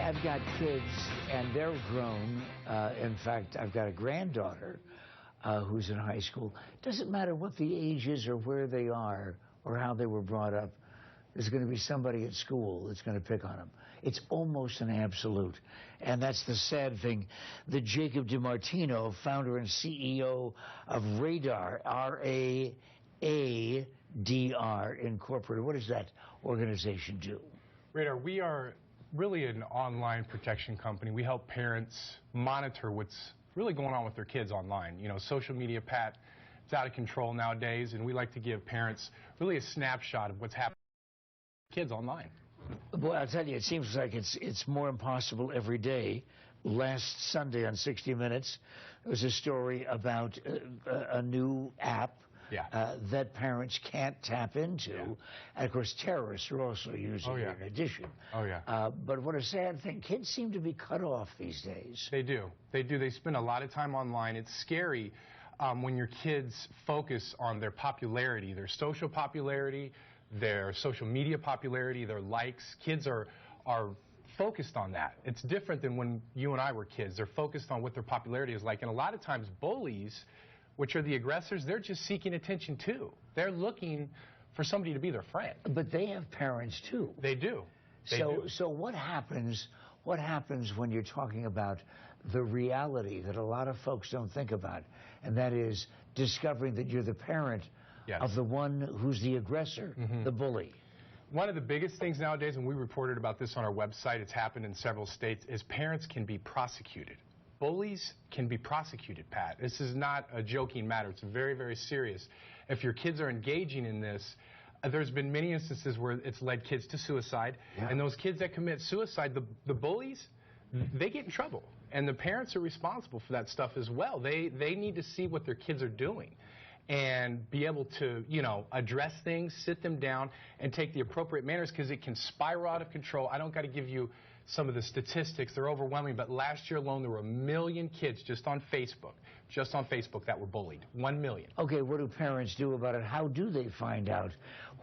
I've got kids, and they're grown. In fact, I've got a granddaughter who's in high school. Doesn't matter what the age is or where they are or how they were brought up. There's going to be somebody at school that's going to pick on them. It's almost an absolute. And that's the sad thing. The Jacob DiMartino, founder and CEO of Raadr, R-A-A-D-R Incorporated. What does that organization do? Raadr, we are really an online protection company. We help parents monitor what's really going on with their kids online. You know, social media, Pat, it's out of control nowadays, and we like to give parents really a snapshot of what's happening with kids online. Well, I'll tell you, it seems like it's more impossible every day. Last Sunday on 60 Minutes, there was a story about a new app that parents can't tap into. Yeah. And, of course, terrorists are also using it in addition. But what a sad thing. Kids seem to be cut off these days. They do. They do. They spend a lot of time online. It's scary when your kids focus on their popularity, their social popularity, their social media popularity, their likes. Kids are focused on that. It's different than when you and I were kids. They're focused on what their popularity is like. And a lot of times bullies, which are the aggressors, they're just seeking attention too. They're looking for somebody to be their friend. But they have parents too. They do. So what happens when you're talking about the reality that a lot of folks don't think about, and that is discovering that you're the parent of the one who's the aggressor, the bully? One of the biggest things nowadays, and we reported about this on our website, it's happened in several states, is parents can be prosecuted. Bullies can be prosecuted, Pat. This is not a joking matter. It's very, very serious. If your kids are engaging in this, there's been many instances where it's led kids to suicide. And those kids that commit suicide, the bullies, they get in trouble. And the parents are responsible for that stuff as well. They need to see what their kids are doing and be able to, you know, address things, sit them down, and take the appropriate manners, because it can spiral out of control. I don't got to give you some of the statistics. They're overwhelming, but last year alone there were 1 million kids just on Facebook that were bullied. 1 million. Okay, what do parents do about it? How do they find out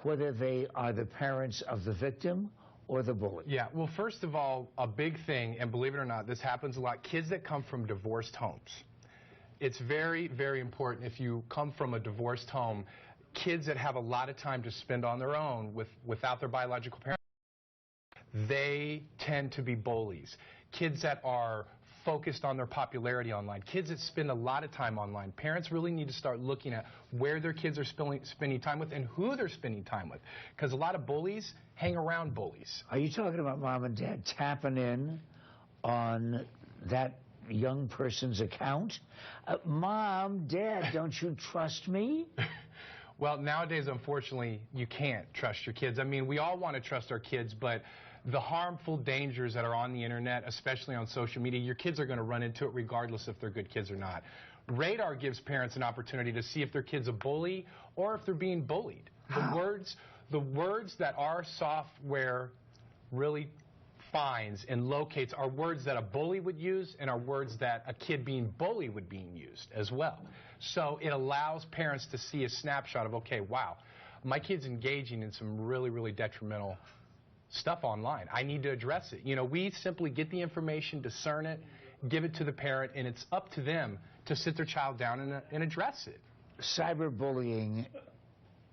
whether they are the parents of the victim or the bully? Yeah, well, first of all, a big thing, and believe it or not, this happens a lot, kids that come from divorced homes. It's very, very important if you come from a divorced home, kids that have a lot of time to spend on their own without their biological parents, they tend to be bullies. Kids that are focused on their popularity online, kids that spend a lot of time online. Parents really need to start looking at where their kids are spending time with and who they're spending time with, because a lot of bullies hang around bullies. Are you talking about mom and dad tapping in on that young person's account? Mom, Dad, don't you trust me? Well, nowadays, unfortunately, you can't trust your kids. I mean, we all want to trust our kids, but the harmful dangers that are on the internet, especially on social media, your kids are going to run into it regardless if they're good kids or not. Raadr gives parents an opportunity to see if their kid's a bully or if they're being bullied. The words that our software really finds and locates are words that a bully would use and are words that a kid being bullied would be used as well. So it allows parents to see a snapshot of, okay, wow, my kid's engaging in some really, really detrimental stuff online. I need to address it. You know, we simply get the information, discern it, give it to the parent, and it's up to them to sit their child down and address it. Cyberbullying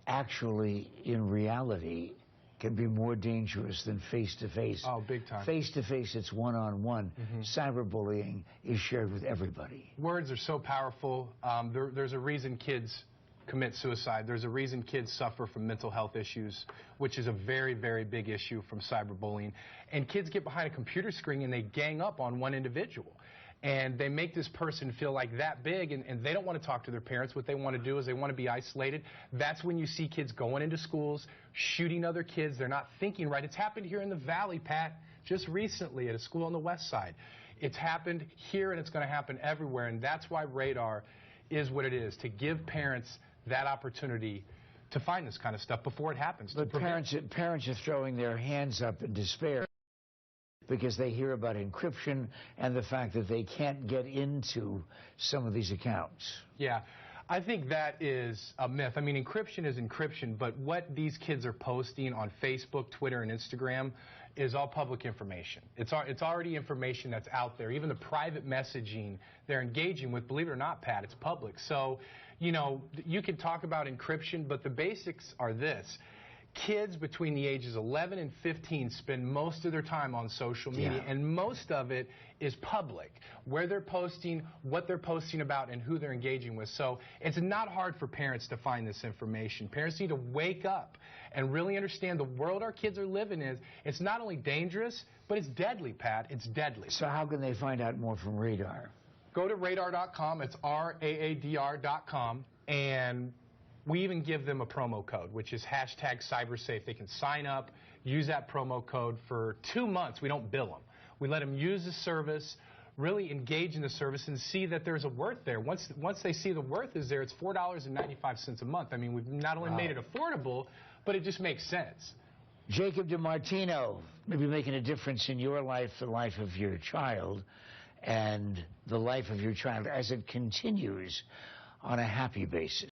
actually, in reality, can be more dangerous than face-to-face. Oh, big time. Face-to-face, it's one-on-one. Cyberbullying is shared with everybody. Words are so powerful. There's a reason kids commit suicide. There's a reason kids suffer from mental health issues, which is a very, very big issue from cyberbullying. And kids get behind a computer screen and they gang up on one individual. And they make this person feel like that big, and they don't want to talk to their parents. What they want to do is they want to be isolated. That's when you see kids going into schools, shooting other kids. They're not thinking right. It's happened here in the Valley, Pat, just recently at a school on the west side. It's happened here, and it's going to happen everywhere. And that's why Raadr is what it is, to give parents that opportunity to find this kind of stuff before it happens. But parents are throwing their hands up in despair because they hear about encryption and the fact that they can't get into some of these accounts. Yeah, I think that is a myth. I mean, encryption is encryption, but what these kids are posting on Facebook, Twitter, and Instagram is all public information. It's already information that's out there. Even the private messaging they're engaging with, believe it or not, Pat, it's public. So, you know, you can talk about encryption, but the basics are this. Kids between the ages 11 and 15 spend most of their time on social media, and most of it is public, where they're posting, what they're posting about, and who they're engaging with. So it's not hard for parents to find this information. Parents need to wake up and really understand the world our kids are living in. It's not only dangerous, but it's deadly, Pat. It's deadly. So how can they find out more from Raadr? Go to Raadr.com. It's RAADR.com, and we even give them a promo code, which is #cybersafe. They can sign up, use that promo code for 2 months. We don't bill them. We let them use the service, really engage in the service, and see that there's a worth there. Once they see the worth is there, it's $4.95 a month. I mean, we've not only made it affordable, but it just makes sense. Jacob DiMartino, maybe making a difference in your life, the life of your child, and the life of your child as it continues on a happy basis.